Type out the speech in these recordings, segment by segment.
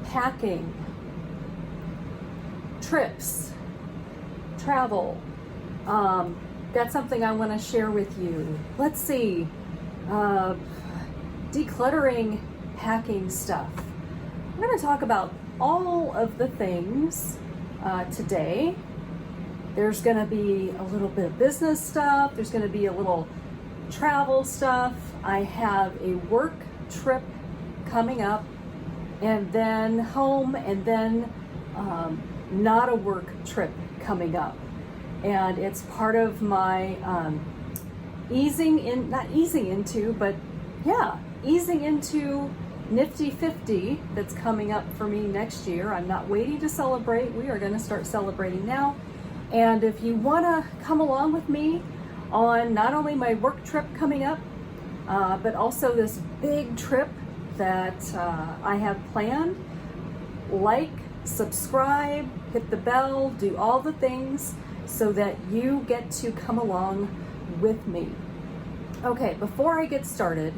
packing, trips, travel. That's something I want to share with you. Let's see, decluttering, packing stuff. We're going to talk about all of the things today. There's going to be a little bit of business stuff. There's going to be a little travel stuff. I have a work trip coming up, and then home, and then not a work trip coming up. And it's part of my easing into Nifty 50 that's coming up for me next year. I'm not waiting to celebrate. We are going to start celebrating now. And if you want to come along with me on not only my work trip coming up, but also this big trip that I have planned, like, subscribe, hit the bell, do all the things so that you get to come along with me. Okay, before I get started,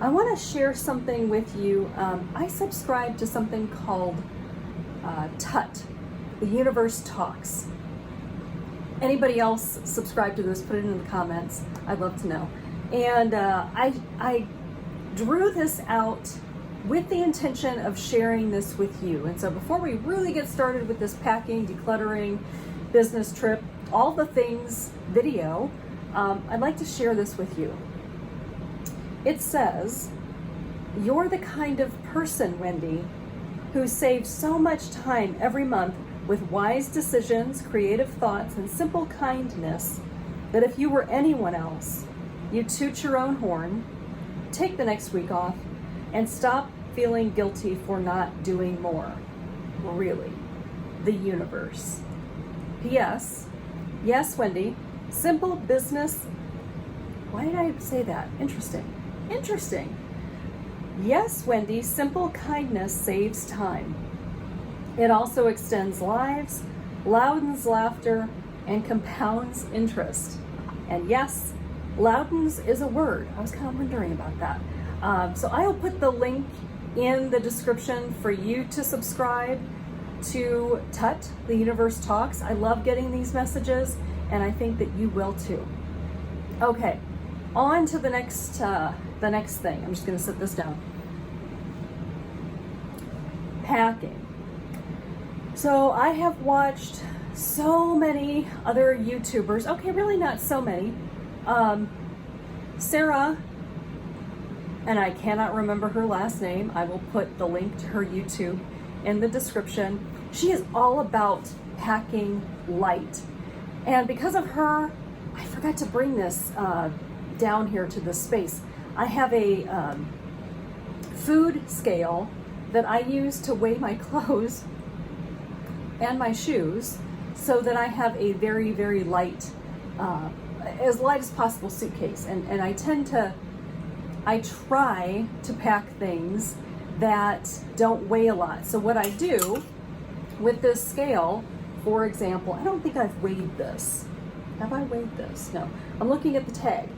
I want to share something with you. I subscribe to something called TUT, The Universe Talks. Anybody else subscribe to this, put it in the comments. I'd love to know. And I drew this out with the intention of sharing this with you. And so before we really get started with this packing, decluttering, business trip, all the things video, I'd like to share this with you. It says, "You're the kind of person, Wendy, who saves so much time every month with wise decisions, creative thoughts, and simple kindness that if you were anyone else, you'd toot your own horn, take the next week off, and stop feeling guilty for not doing more. Really, the universe. P.S. Yes, Wendy, simple business." Why did I say that? Interesting. Yes, Wendy, simple kindness saves time. It also extends lives, loudens laughter, and compounds interest. And yes, loudens is a word. I was kind of wondering about that. So I'll put the link in the description for you to subscribe to TUT, The Universe Talks. I love getting these messages, and I think that you will too. Okay, on to the next thing. I'm just going to set this down. Packing. So I have watched so many other YouTubers. Okay, really not so many. Sarah, and I cannot remember her last name. I will put the link to her YouTube in the description. She is all about packing light. And because of her, I forgot to bring this down here to this space. I have a food scale that I use to weigh my clothes and my shoes, so that I have a very, very light, as light as possible suitcase. And I try to pack things that don't weigh a lot. So what I do with this scale, for example, I don't think I've weighed this. Have I weighed this? No. I'm looking at the tag.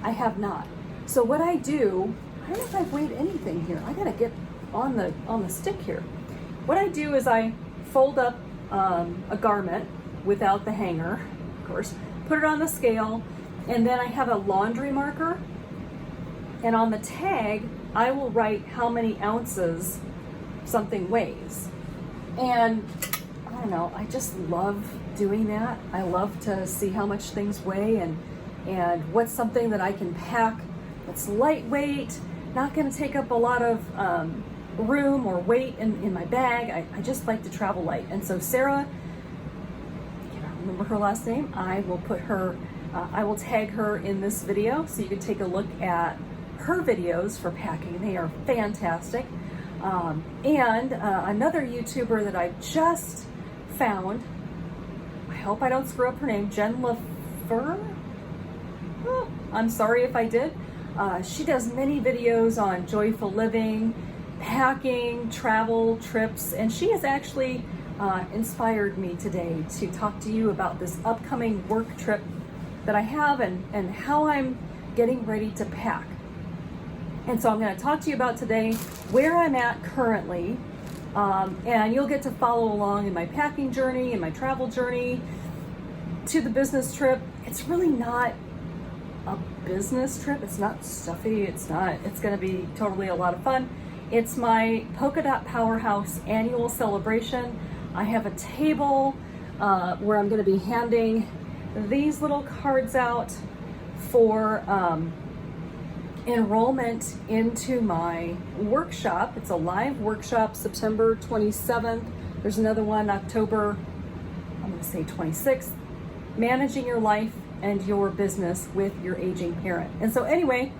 I have not. So what I do, I don't know if I've weighed anything here. I gotta get on the stick here. What I do is I fold up a garment without the hanger, of course, put it on the scale, and then I have a laundry marker, and on the tag I will write how many ounces something weighs. And I don't know, I just love doing that. I love to see how much things weigh and what's something that I can pack that's lightweight, not going to take up a lot of room or weight in my bag. I just like to travel light. And so Sarah, I can't remember her last name, I will put her, I will tag her in this video so you can take a look at her videos for packing. They are fantastic. And another YouTuber that I just found, I hope I don't screw up her name, Jen LaFleur? Oh, I'm sorry if I did. She does many videos on joyful living, packing, travel, trips, and she has actually inspired me today to talk to you about this upcoming work trip that I have and how I'm getting ready to pack. And so I'm going to talk to you about today where I'm at currently, And you'll get to follow along in my packing journey, in my travel journey to the business trip. It's really not a business trip. It's not stuffy. It's going to be totally a lot of fun. It's my Polka Dot Powerhouse annual celebration. I have a table where I'm going to be handing these little cards out for enrollment into my workshop. It's a live workshop, September 27th. There's another one, October, I'm going to say 26th, managing your life and your business with your aging parent. And so anyway,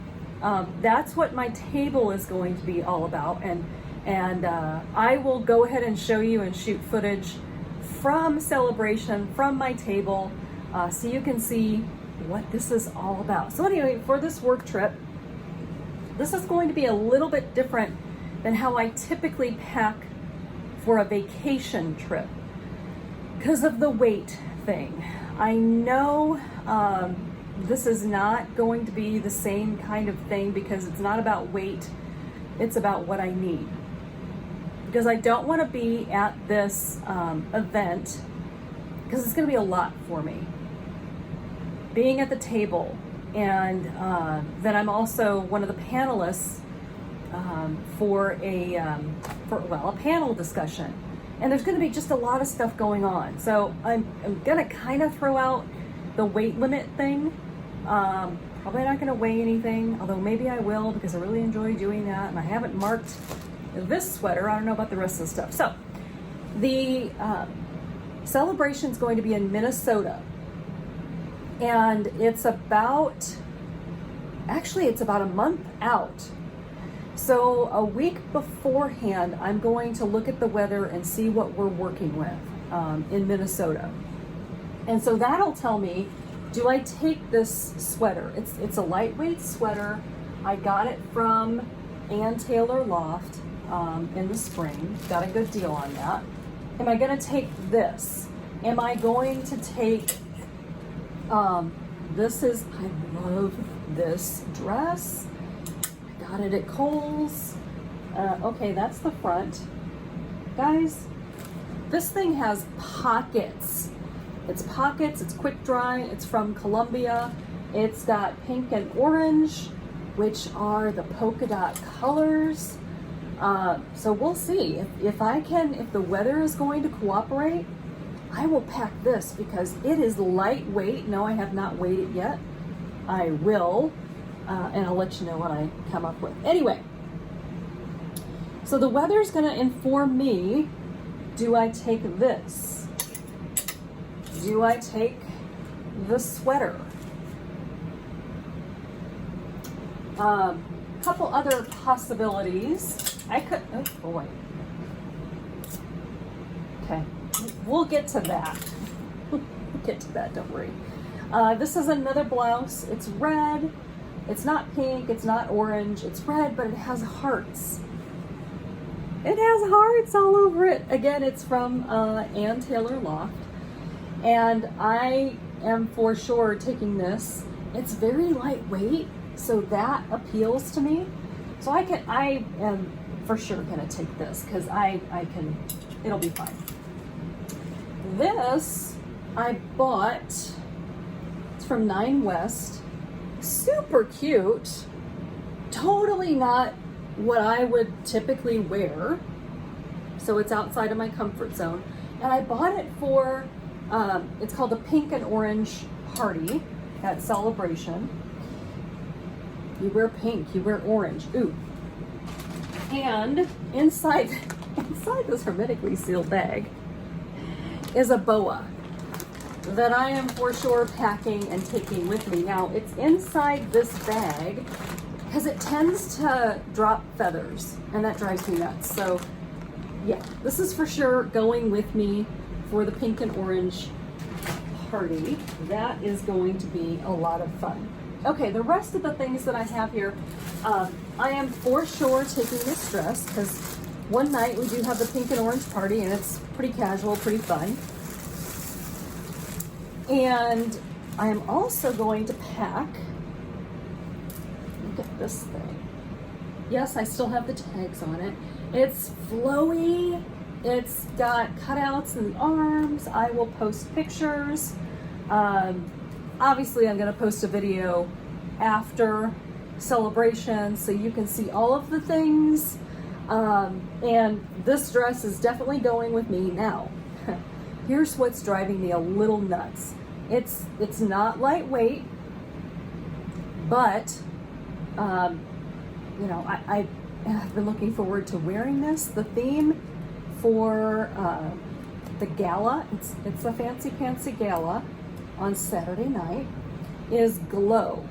that's what my table is going to be all about. And I will go ahead and show you and shoot footage from celebration, from my table, so you can see what this is all about. So anyway, for this work trip, this is going to be a little bit different than how I typically pack for a vacation trip because of the weight thing. I know this is not going to be the same kind of thing because it's not about weight, it's about what I need. Because I don't want to be at this event because it's going to be a lot for me. Being at the table, and then I'm also one of the panelists for a panel discussion. And there's going to be just a lot of stuff going on. So I'm going to kind of throw out the weight limit thing. Probably not going to weigh anything, although maybe I will because I really enjoy doing that. And I haven't marked this sweater. I don't know about the rest of the stuff. So the celebration is going to be in Minnesota. And it's about a month out. So a week beforehand, I'm going to look at the weather and see what we're working with in Minnesota. And so that'll tell me, do I take this sweater? It's a lightweight sweater. I got it from Ann Taylor Loft in the spring. Got a good deal on that. Am I going to take this? Am I going to take I love this dress. I got it at Kohl's. Okay, that's the front. Guys, this thing has pockets. It's quick dry, it's from Columbia. It's got pink and orange, which are the polka dot colors. So we'll see. If the weather is going to cooperate, I will pack this because it is lightweight. No, I have not weighed it yet. I will, and I'll let you know what I come up with. Anyway, so the weather is going to inform me, do I take this? Do I take the sweater? Couple other possibilities. Oh boy. Okay. We'll get to that. Don't worry. This is another blouse. It's red. It's not pink. It's not orange. It's red, but it has hearts. It has hearts all over it. Again, it's from Ann Taylor Loft. And I am for sure taking this. It's very lightweight, so that appeals to me. So I am for sure gonna take this because it'll be fine. This I bought, it's from 9 West, super cute, totally not what I would typically wear, so it's outside of my comfort zone, and I bought it for, it's called the Pink and Orange Party at Celebration. You wear pink, you wear orange, ooh. And inside this hermetically sealed bag is a boa that I am for sure packing and taking with me. Now, it's inside this bag because it tends to drop feathers, and that drives me nuts. So, yeah, this is for sure going with me for the Pink and Orange Party. That is going to be a lot of fun. Okay, the rest of the things that I have here, I am for sure taking this dress because one night we do have the Pink and Orange Party, and it's pretty casual, pretty fun. And I am also going to pack, look at this thing. Yes, I still have the tags on it. It's flowy. It's got cutouts in the arms. I will post pictures. Obviously, I'm going to post a video after celebration so you can see all of the things. And this dress is definitely going with me now. Here's what's driving me a little nuts. It's not lightweight, but you know, I've been looking forward to wearing this. The theme for the gala, it's a fancy pantsy gala on Saturday night, is glow.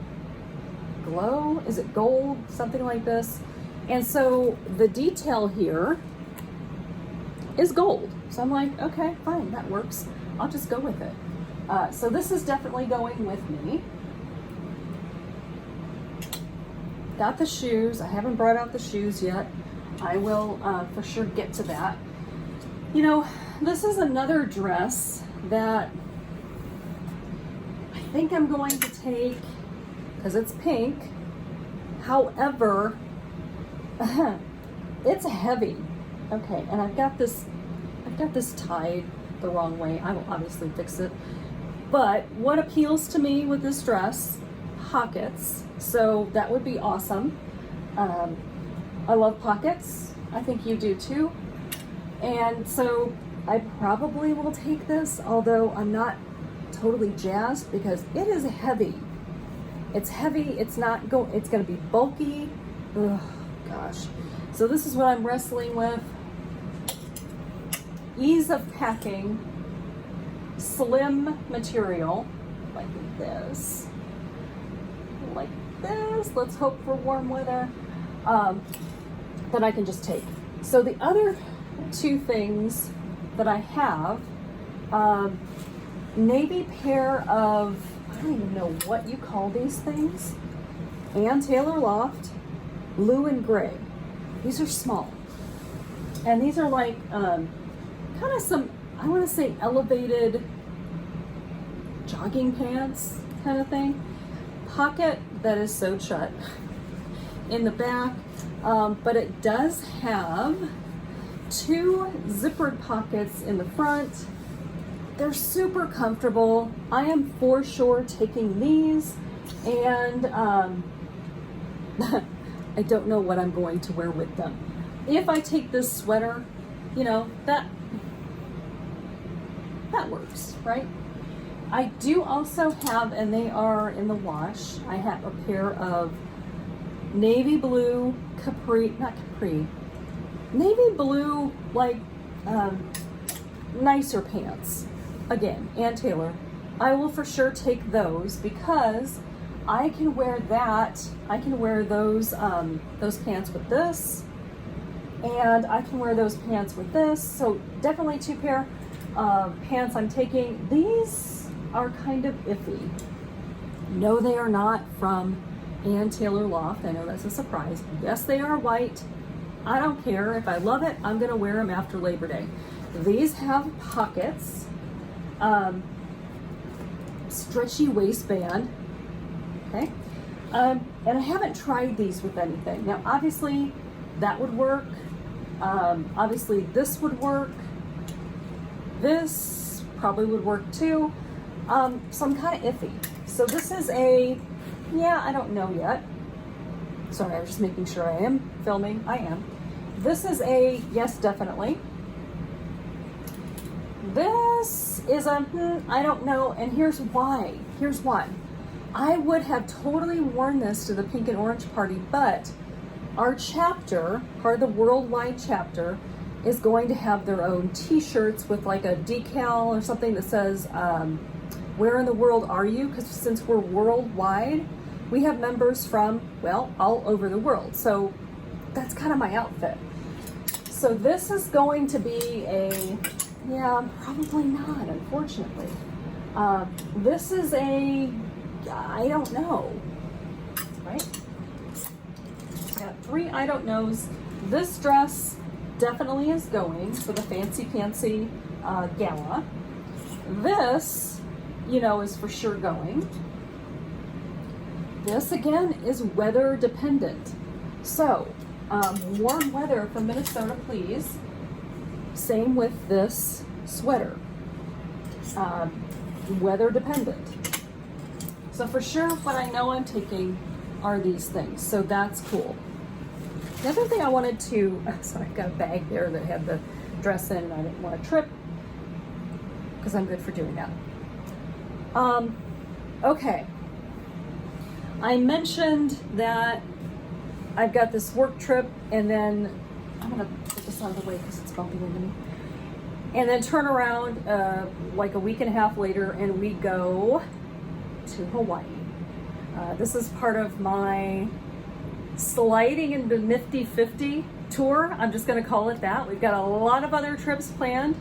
Glow, is it gold? Something like this. And so the detail here is gold. So I'm like, okay, fine, that works. I'll just go with it. So this is definitely going with me. Got the shoes. I haven't brought out the shoes yet. I will for sure get to that. You know, this is another dress that I think I'm going to take because it's pink. However, it's heavy. Okay, and I've got this tied the wrong way. I will obviously fix it. But what appeals to me with this dress, pockets. So that would be awesome. I love pockets. I think you do too. And so I probably will take this, although I'm not totally jazzed because it is heavy. It's heavy. It's going to be bulky. Ugh, gosh. So this is what I'm wrestling with. Ease of packing, slim material, like this. Like this. Let's hope for warm weather that I can just take. So the other two things that I have, navy pair of, I don't even know what you call these things, Ann Taylor Loft, blue and gray. These are small. And these are like kind of some, I want to say elevated jogging pants kind of thing. Pocket that is sewed shut in the back, but it does have two zippered pockets in the front. They're super comfortable. I am for sure taking these, and I don't know what I'm going to wear with them. If I take this sweater, you know, that works, right? I do also have, and they are in the wash, I have a pair of navy blue navy blue, like nicer pants. Again, Ann Taylor. I will for sure take those because I can wear that. I can wear those pants with this, and I can wear those pants with this. So definitely two pair of pants I'm taking. These are kind of iffy. No, they are not from Ann Taylor Loft. I know that's a surprise. Yes, they are white. I don't care. If I love it, I'm gonna wear them after Labor Day. These have pockets, stretchy waistband, okay? And I haven't tried these with anything. Now, obviously, that would work. Obviously, this would work. This probably would work too. So I'm kind of iffy. So this is a, yeah, I don't know yet. Sorry, I was just making sure I am filming. I am. This is a yes, definitely. This is a I don't know, and here's why. Here's why. I would have totally worn this to the pink and orange party, but our chapter, part of the worldwide chapter, is going to have their own t-shirts with like a decal or something that says, where in the world are you? Because since we're worldwide, we have members from, well, all over the world. So that's kind of my outfit. So this is going to be a, yeah, probably not, unfortunately. This is a, I don't know, right? Got three I don't knows. This dress definitely is going for the fancy pantsy gala. This, you know, is for sure going. This again is weather dependent. So Warm weather for Minnesota, please. Same with this sweater. Weather dependent. So for sure, what I know I'm taking are these things. So that's cool. The other thing I wanted to, so I've got a bag there that had the dress in, and I didn't want to trip because I'm good for doing that. Okay. I mentioned that I've got this work trip, and then I'm gonna put this out of the way because it's bumping into me. And then turn around like a week and a half later, and we go to Hawaii. This is part of my sliding into Nifty 50 tour. I'm just gonna call it that. We've got a lot of other trips planned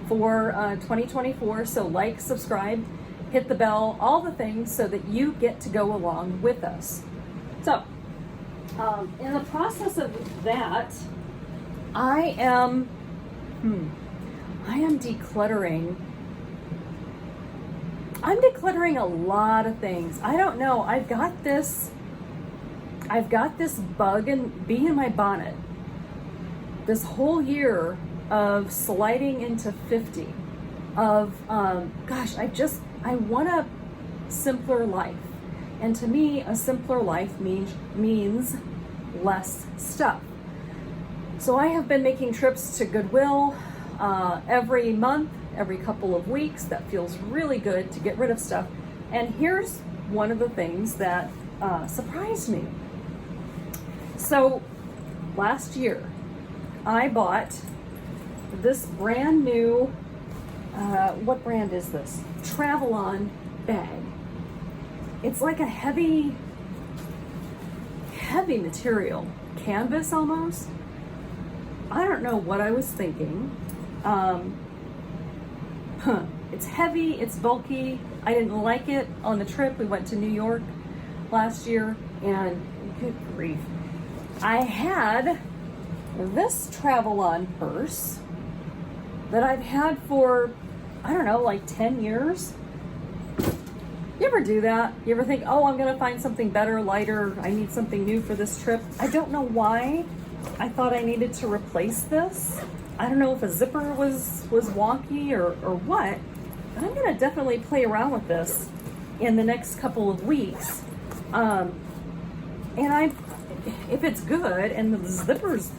for 2024, so like, subscribe, hit the bell, all the things so that you get to go along with us. So, in the process of that, I am decluttering. I'm decluttering a lot of things. I don't know. I've got this bug and bee in my bonnet. This whole year of sliding into 50, of gosh, I want a simpler life. And to me, a simpler life means less stuff. So I have been making trips to Goodwill every month, every couple of weeks. That feels really good to get rid of stuff. And here's one of the things that surprised me. So last year, I bought this brand new, what brand is this? Travel-On bag. It's like a heavy material, canvas almost. I don't know what I was thinking. It's heavy, it's bulky. I didn't like it on the trip. We went to New York last year, and good grief. I had this Travel-On purse that I've had for, I don't know, like 10 years. You ever do that? You ever think, oh, I'm gonna find something better, lighter, I need something new for this trip? I don't know why I thought I needed to replace this. I don't know if a zipper was wonky or what, but I'm gonna definitely play around with this in the next couple of weeks. And if it's good, and the zippers,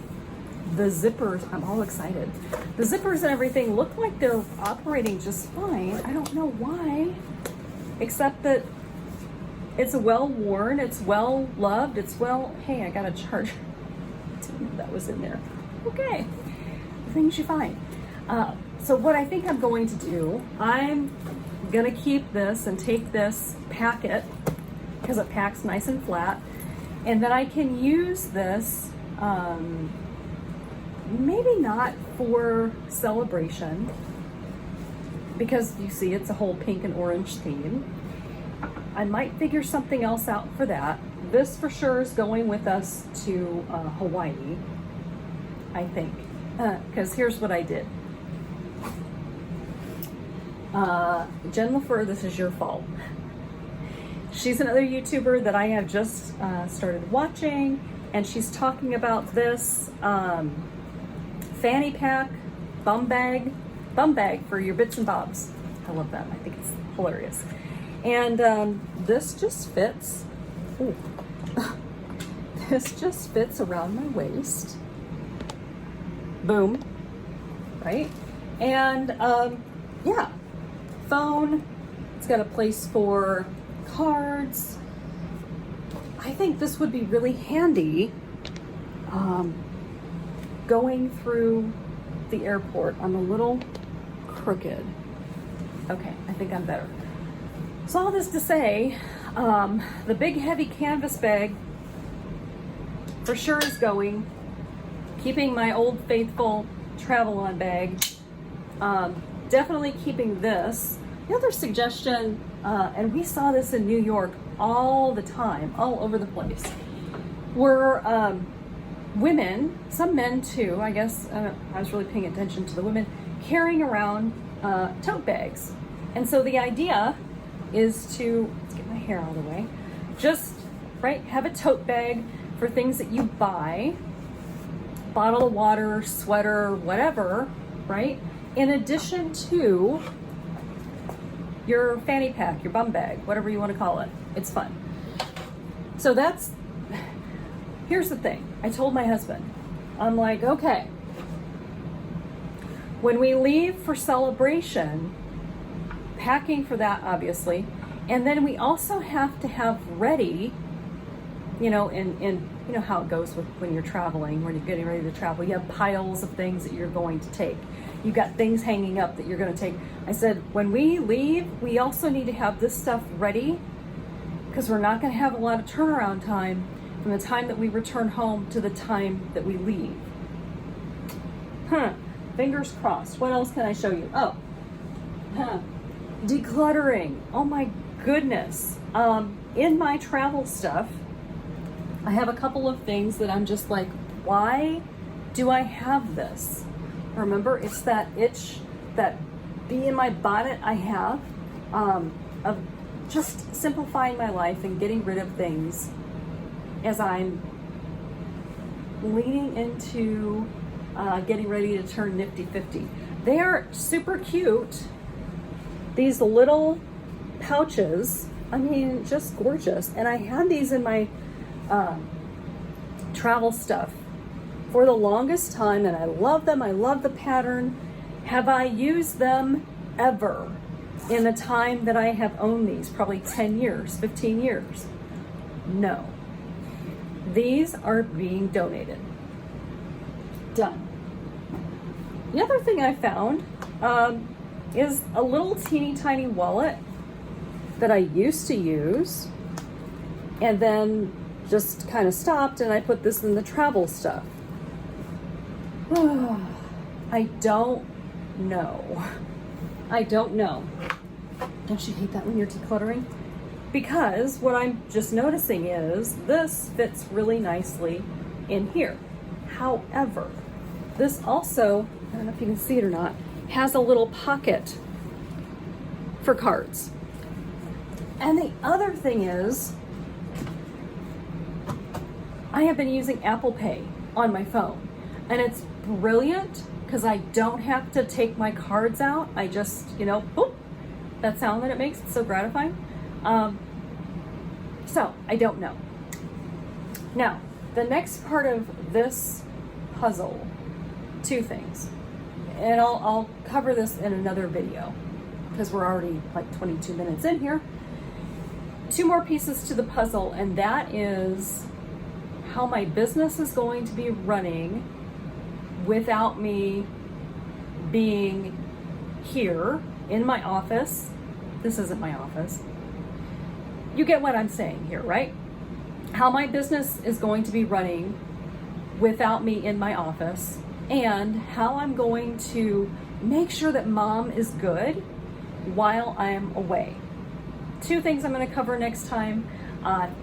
I'm all excited. The zippers and everything look like they're operating just fine. I don't know why, except that it's well worn, it's well loved, hey, I got a charger. I didn't know that was in there. Okay, things you find. So what I think I'm going to do, I'm gonna keep this and take this, pack it, because it packs nice and flat, and then I can use this, maybe not for celebration, because you see it's a whole pink and orange theme. I might figure something else out for that. This for sure is going with us to Hawaii, I think, because here's what I did. Jennifer, this is your fault. She's another YouTuber that I have just started watching, and she's talking about this fanny pack, bum bag for your bits and bobs. I love that. I think it's hilarious. And this just fits. Ooh. This just fits around my waist. Boom. Right? And yeah, phone. It's got a place for cards. I think this would be really handy going through the airport. I'm a little crooked. Okay, I think I'm better. So all this to say, the big heavy canvas bag for sure is going. Keeping my old faithful Travel-On bag. Definitely keeping this. The other suggestion, and we saw this in New York all the time, all over the place, were women, some men too, I guess, I was really paying attention to the women, carrying around tote bags. And so the idea is to, let's get my hair out of the way, just, right, have a tote bag for things that you buy, bottle of water, sweater, whatever, right? In addition to your fanny pack, your bum bag, whatever you want to call it. It's fun. So here's the thing. I told my husband, I'm like, okay, when we leave for celebration, packing for that, obviously, and then we also have to have ready, you know, in you know how it goes with when you're traveling, when you're getting ready to travel, you have piles of things that you're going to take. You've got things hanging up that you're going to take. I said, when we leave, we also need to have this stuff ready, because we're not going to have a lot of turnaround time from the time that we return home to the time that we leave. Fingers crossed. What else can I show you? Decluttering. Oh my goodness. In my travel stuff, I have a couple of things that I'm just like, why do I have this? Remember, it's that itch, that bee in my bonnet I have, of just simplifying my life and getting rid of things as I'm leaning into getting ready to turn Nifty 50. They are super cute. These little pouches, I mean, just gorgeous. And I had these in my travel stuff for the longest time, and I love them. I love the pattern. Have I used them ever in the time that I have owned these? Probably 10 years, 15 years. No. These are being donated. Done. The other thing I found is a little teeny tiny wallet that I used to use and then just kind of stopped, and I put this in the travel stuff. I don't know. Don't you hate that when you're decluttering? Because what I'm just noticing is this fits really nicely in here. However, this also, I don't know if you can see it or not, has a little pocket for cards. And the other thing is, I have been using Apple Pay on my phone, and it's brilliant because I don't have to take my cards out. I just, you know, boop, that sound that it makes, it's so gratifying. So I don't know. Now, the next part of this puzzle, two things, and I'll cover this in another video because we're already like 22 minutes in here. Two more pieces to the puzzle, and that is how my business is going to be running without me being here in my office. This isn't my office. You get what I'm saying here, right? How my business is going to be running without me in my office, and how I'm going to make sure that mom is good while I'm away. Two things I'm going to cover next time.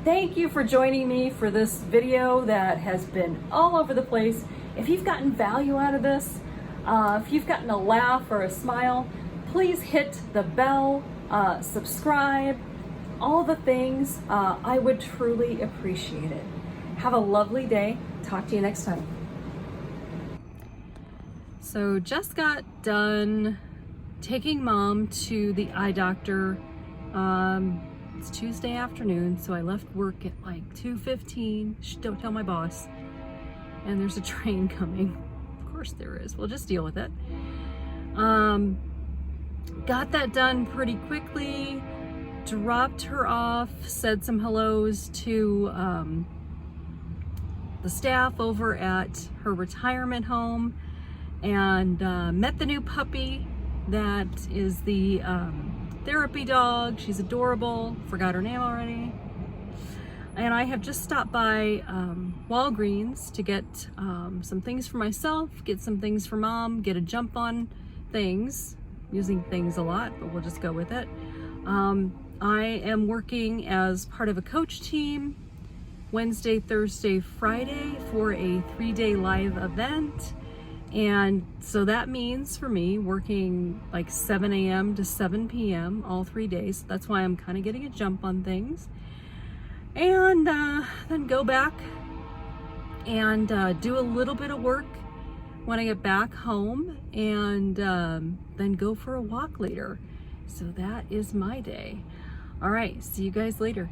Thank you for joining me for this video that has been all over the place. If you've gotten value out of this, if you've gotten a laugh or a smile, please hit the bell, subscribe, all the things. I would truly appreciate it. Have a lovely day. Talk to you next time. So just got done taking mom to the eye doctor. It's Tuesday afternoon, so I left work at like 2:15. Shh, don't tell my boss. And there's a train coming. Of course there is. We'll just deal with it. Got that done pretty quickly. Dropped her off. Said some hellos to the staff over at her retirement home, and met the new puppy that is the therapy dog. She's adorable. Forgot her name already. And I have just stopped by Walgreens to get some things for myself, get some things for mom, get a jump on things. Using things a lot, but we'll just go with it. I am working as part of a coach team Wednesday, Thursday, Friday for a 3-day live event. And so that means for me working like 7 a.m. to 7 p.m. all 3 days. That's why I'm kind of getting a jump on things. And then go back and do a little bit of work when I get back home, and then go for a walk later. So that is my day. All right, see you guys later.